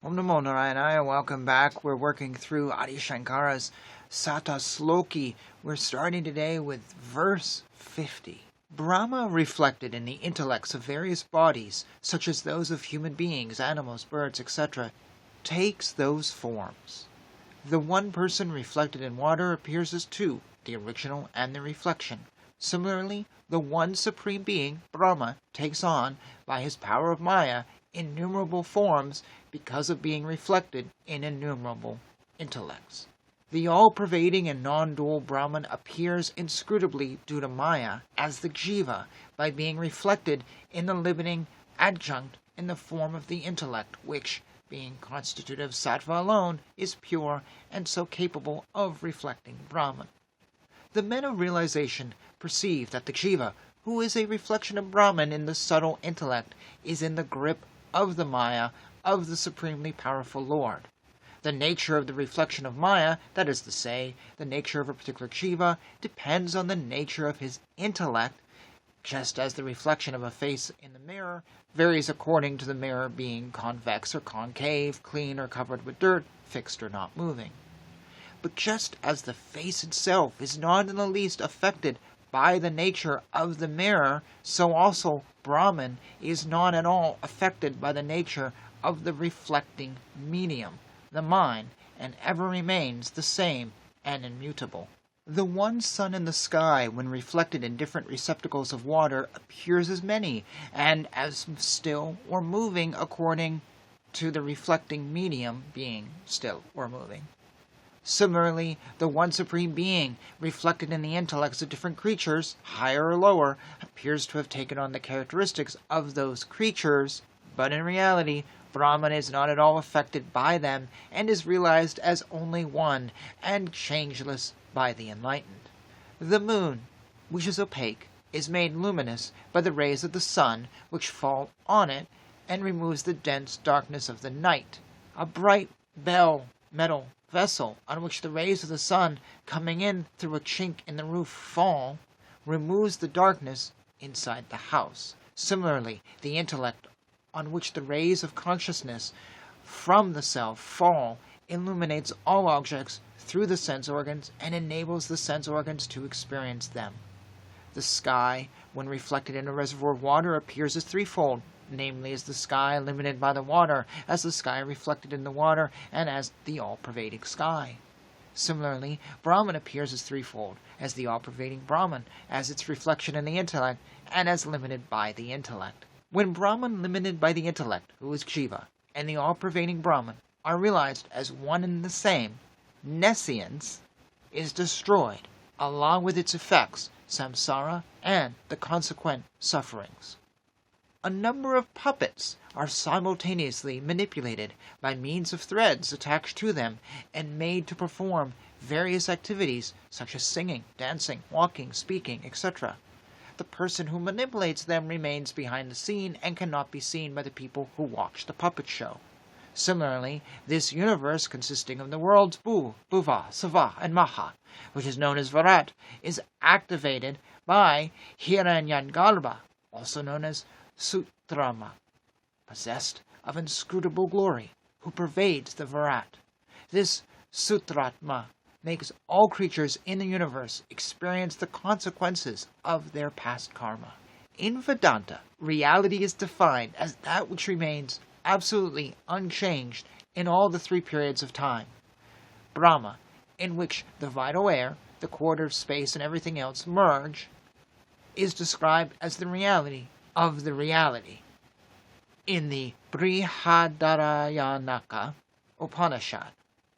Om Namo Narayana, welcome back. We're working through Adi Shankara's Sata Sloki. We're starting today with verse 50. Brahma, reflected in the intellects of various bodies, such as those of human beings, animals, birds, etc., takes those forms. The one person reflected in water appears as two, the original and the reflection. Similarly, the one supreme being, Brahma, takes on, by his power of Maya, innumerable forms because of being reflected in innumerable intellects. The all-pervading and non-dual Brahman appears inscrutably due to Maya as the Shiva by being reflected in the limiting adjunct in the form of the intellect, which, being constituted of sattva alone, is pure and so capable of reflecting Brahman. The men of realization perceive that the Shiva, who is a reflection of Brahman in the subtle intellect, is in the grip of the Maya of the supremely powerful Lord. The nature of the reflection of Maya, that is to say, the nature of a particular Shiva, depends on the nature of his intellect, just as the reflection of a face in the mirror varies according to the mirror being convex or concave, clean or covered with dirt, fixed or not moving. But just as the face itself is not in the least affected by the nature of the mirror, so also Brahman is not at all affected by the nature of the reflecting medium, the mind, and ever remains the same and immutable. The one sun in the sky, when reflected in different receptacles of water, appears as many, and as still or moving according to the reflecting medium being still or moving. Similarly, the one supreme being, reflected in the intellects of different creatures, higher or lower, appears to have taken on the characteristics of those creatures, but in reality, Brahman is not at all affected by them, and is realized as only one, and changeless by the enlightened. The moon, which is opaque, is made luminous by the rays of the sun, which fall on it, and removes the dense darkness of the night. A bright metal vessel on which the rays of the sun, coming in through a chink in the roof, fall, removes the darkness inside the house. Similarly, the intellect on which the rays of consciousness from the self fall illuminates all objects through the sense organs and enables the sense organs to experience them. The sky, when reflected in a reservoir of water, appears as threefold, namely as the sky limited by the water, as the sky reflected in the water, and as the all-pervading sky. Similarly, Brahman appears as threefold, as the all-pervading Brahman, as its reflection in the intellect, and as limited by the intellect. When Brahman, limited by the intellect, who is Shiva, and the all-pervading Brahman are realized as one and the same, nescience is destroyed, along with its effects, samsara, and the consequent sufferings. A number of puppets are simultaneously manipulated by means of threads attached to them and made to perform various activities such as singing, dancing, walking, speaking, etc. The person who manipulates them remains behind the scene and cannot be seen by the people who watch the puppet show. Similarly, this universe, consisting of the worlds Bhuva, Sava, and Maha, which is known as Virat, is activated by Hiranyangarbha, also known as Sutrama, possessed of inscrutable glory, who pervades the Virat. This Sutratma makes all creatures in the universe experience the consequences of their past karma. In Vedanta, reality is defined as that which remains absolutely unchanged in all the three periods of time. Brahma, in which the vital air, the quarter of space, and everything else merge, is described as the reality of the reality. In the Brihadaranyaka Upanishad,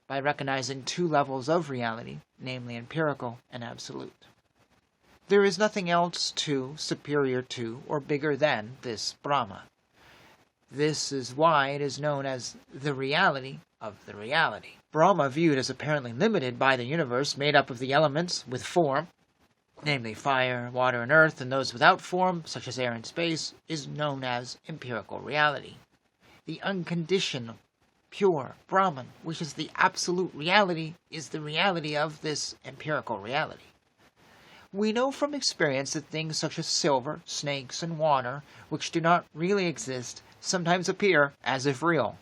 by recognizing two levels of reality, namely empirical and absolute. There is nothing else superior to, or bigger than this Brahma. This is why it is known as the reality of the reality. Brahma, viewed as apparently limited by the universe made up of the elements with form, namely fire, water, and earth, and those without form, such as air and space, is known as empirical reality. The unconditional, pure Brahman, which is the absolute reality, is the reality of this empirical reality. We know from experience that things such as silver, snakes, and water, which do not really exist, sometimes appear as if real.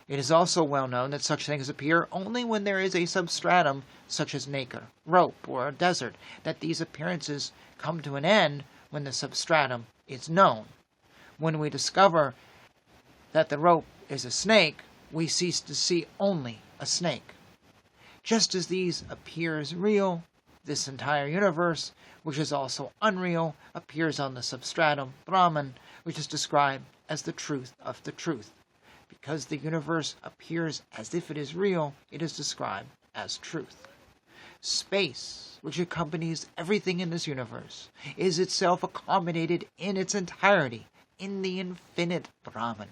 It is also well known that such things appear only when there is a substratum, such as nacre, rope, or a desert, that these appearances come to an end when the substratum is known. When we discover that the rope is a snake, we cease to see only a snake. Just as these appears real, this entire universe, which is also unreal, appears on the substratum Brahman, which is described as the truth of the truth. Because the universe appears as if it is real, it is described as truth. Space, which accompanies everything in this universe, is itself accommodated in its entirety in the infinite Brahman.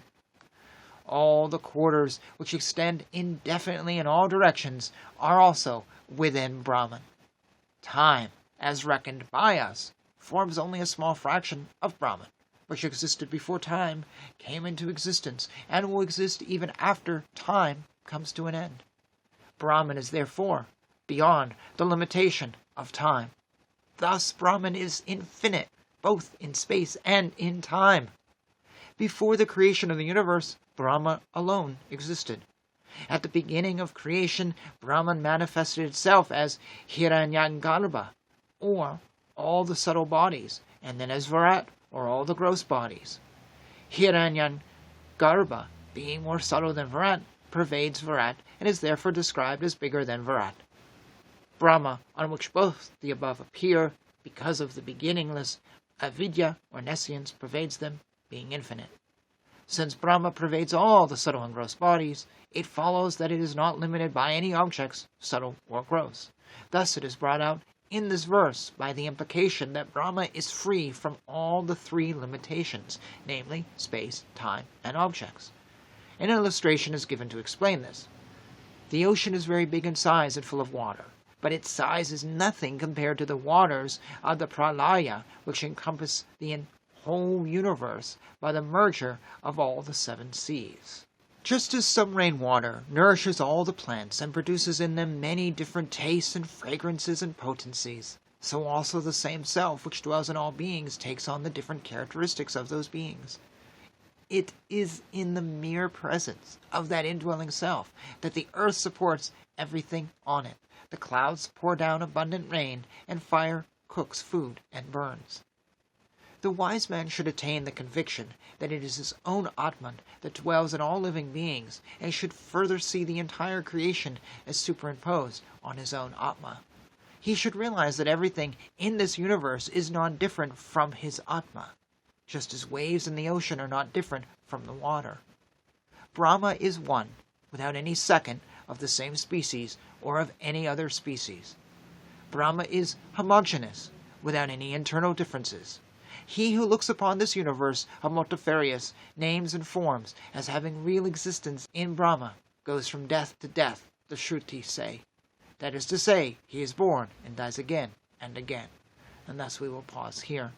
All the quarters which extend indefinitely in all directions are also within Brahman. Time, as reckoned by us, forms only a small fraction of Brahman, which existed before time came into existence and will exist even after time comes to an end. Brahman is therefore beyond the limitation of time. Thus Brahman is infinite, both in space and in time. Before the creation of the universe, Brahma alone existed. At the beginning of creation, Brahman manifested itself as Hiranyagarbha, or all the subtle bodies, and then as Virat, or all the gross bodies. Hiranyagarbha, being more subtle than Virat, pervades Virat and is therefore described as bigger than Virat. Brahma, on which both the above appear, because of the beginningless avidya or nescience pervades them, being infinite. Since Brahma pervades all the subtle and gross bodies, it follows that it is not limited by any objects, subtle or gross. Thus it is brought out in this verse by the implication that Brahma is free from all the three limitations, namely space, time, and objects. An illustration is given to explain this. The ocean is very big in size and full of water, but its size is nothing compared to the waters of the pralaya, which encompass the whole universe by the merger of all the seven seas. Just as some rainwater nourishes all the plants and produces in them many different tastes and fragrances and potencies, so also the same self which dwells in all beings takes on the different characteristics of those beings. It is in the mere presence of that indwelling self that the earth supports everything on it. The clouds pour down abundant rain, and fire cooks food and burns. The wise man should attain the conviction that it is his own Atman that dwells in all living beings, and should further see the entire creation as superimposed on his own Atma. He should realize that everything in this universe is non-different from his Atma, just as waves in the ocean are not different from the water. Brahma is one, without any second, of the same species or of any other species. Brahma is homogeneous, without any internal differences. He who looks upon this universe of multifarious names and forms as having real existence in Brahma goes from death to death, the Shrutis say. That is to say, he is born and dies again and again. And thus we will pause here.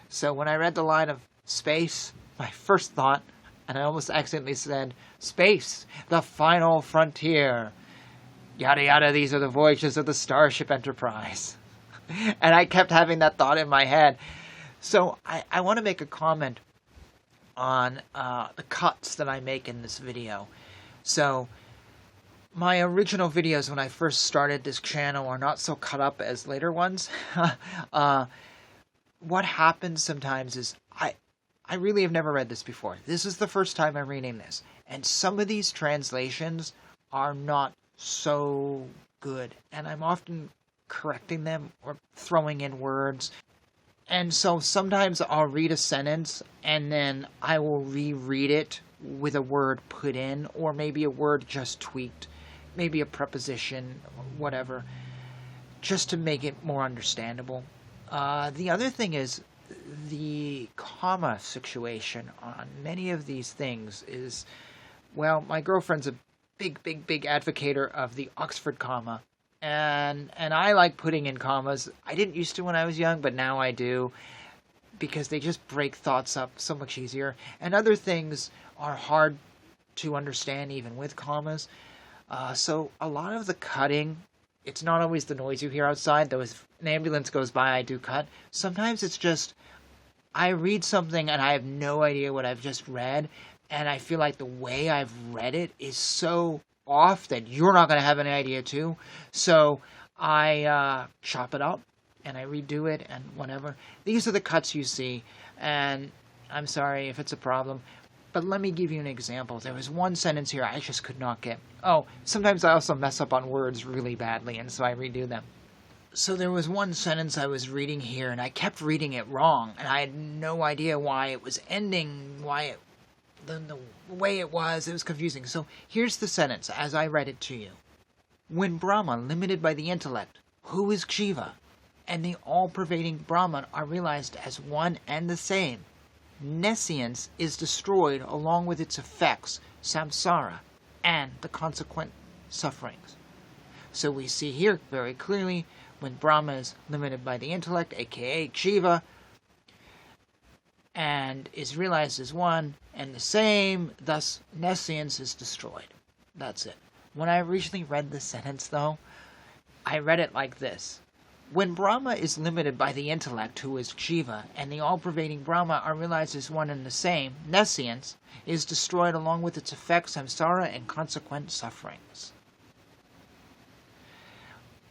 So when I read the line of space, my first thought, and I almost accidentally said, space, the final frontier. Yada yada, these are the voyages of the Starship Enterprise. And I kept having that thought in my head. So I want to make a comment on the cuts that I make in this video. So my original videos when I first started this channel are not so cut up as later ones. What happens sometimes is I really have never read this before. This is the first time I'm reading this. And some of these translations are not so good. And I'm often correcting them or throwing in words. And so sometimes I'll read a sentence and then I will reread it with a word put in, or maybe a word just tweaked, maybe a preposition, or whatever, just to make it more understandable. The other thing is the comma situation on many of these things is, well, my girlfriend's a big advocator of the Oxford comma. And I like putting in commas. I didn't used to when I was young, but now I do, because they just break thoughts up so much easier. And other things are hard to understand even with commas. So a lot of the cutting, it's not always the noise you hear outside, though if an ambulance goes by, I do cut. Sometimes it's just, I read something and I have no idea what I've just read, and I feel like the way I've read it is so off that you're not going to have any idea too. So I chop it up and I redo it and whatever. These are the cuts you see, and I'm sorry if it's a problem, but let me give you an example. There was one sentence here I just could not get. Oh, sometimes I also mess up on words really badly, and so I redo them. So there was one sentence I was reading here, and I kept reading it wrong, and I had no idea why it was ending, the way it was confusing. So here's the sentence as I read it to you. When Brahma, limited by the intellect, who is Shiva, and the all-pervading Brahman are realized as one and the same, nescience is destroyed along with its effects, samsara, and the consequent sufferings. So we see here very clearly when Brahma is limited by the intellect, aka Shiva, and is realized as one and the same, thus nescience is destroyed. That's it. When I originally read this sentence, though, I read it like this. When Brahma is limited by the intellect, who is Shiva, and the all-pervading Brahma are realized as one and the same, nescience is destroyed along with its effects, samsara, and consequent sufferings.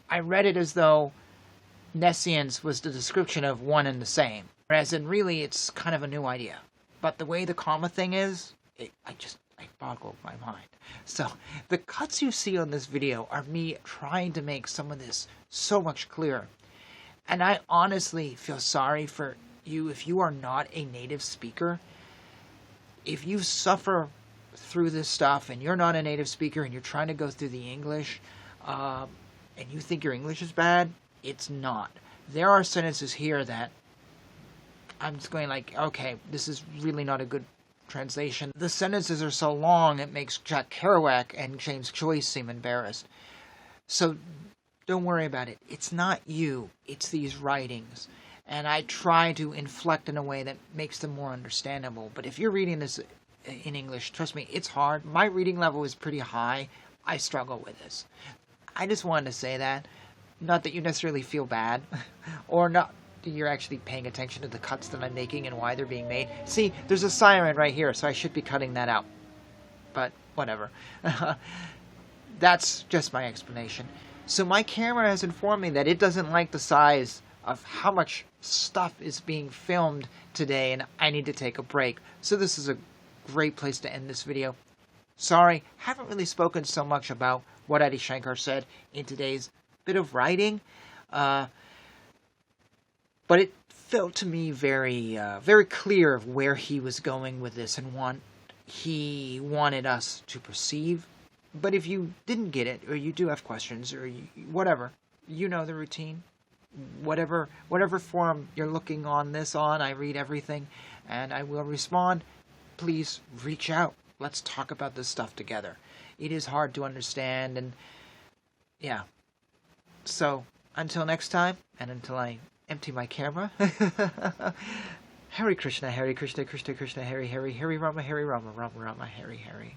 I read it as though nescience was the description of one and the same, whereas in really it's kind of a new idea. But the way the comma thing is, I boggled my mind. So the cuts you see on this video are me trying to make some of this so much clearer. And I honestly feel sorry for you if you are not a native speaker. If you suffer through this stuff and you're not a native speaker and you're trying to go through the English, and you think your English is bad, it's not. There are sentences here that I'm just going like, okay, this is really not a good translation. The sentences are so long it makes Jack Kerouac and James Joyce seem embarrassed. So don't worry about it. It's not you. It's these writings. And I try to inflect in a way that makes them more understandable. But if you're reading this in English, trust me, it's hard. My reading level is pretty high. I struggle with this. I just wanted to say that. Not that you necessarily feel bad, or not that you're actually paying attention to the cuts that I'm making and why they're being made. See, there's a siren right here, so I should be cutting that out. But whatever. That's just my explanation. So my camera has informed me that it doesn't like the size of how much stuff is being filmed today, and I need to take a break. So this is a great place to end this video. Sorry, haven't really spoken so much about what Adi Shankar said in today's bit of writing, but it felt to me very clear of where he was going with this and what he wanted us to perceive. But if you didn't get it, or you do have questions, or whatever, you know the routine. Whatever forum you're looking on this on, I read everything, and I will respond. Please reach out. Let's talk about this stuff together. It is hard to understand, and yeah. So, until next time, and until I empty my camera, Hare Krishna, Krishna Krishna, Hare Hare, Hare Rama, Rama Rama, Hare Hare.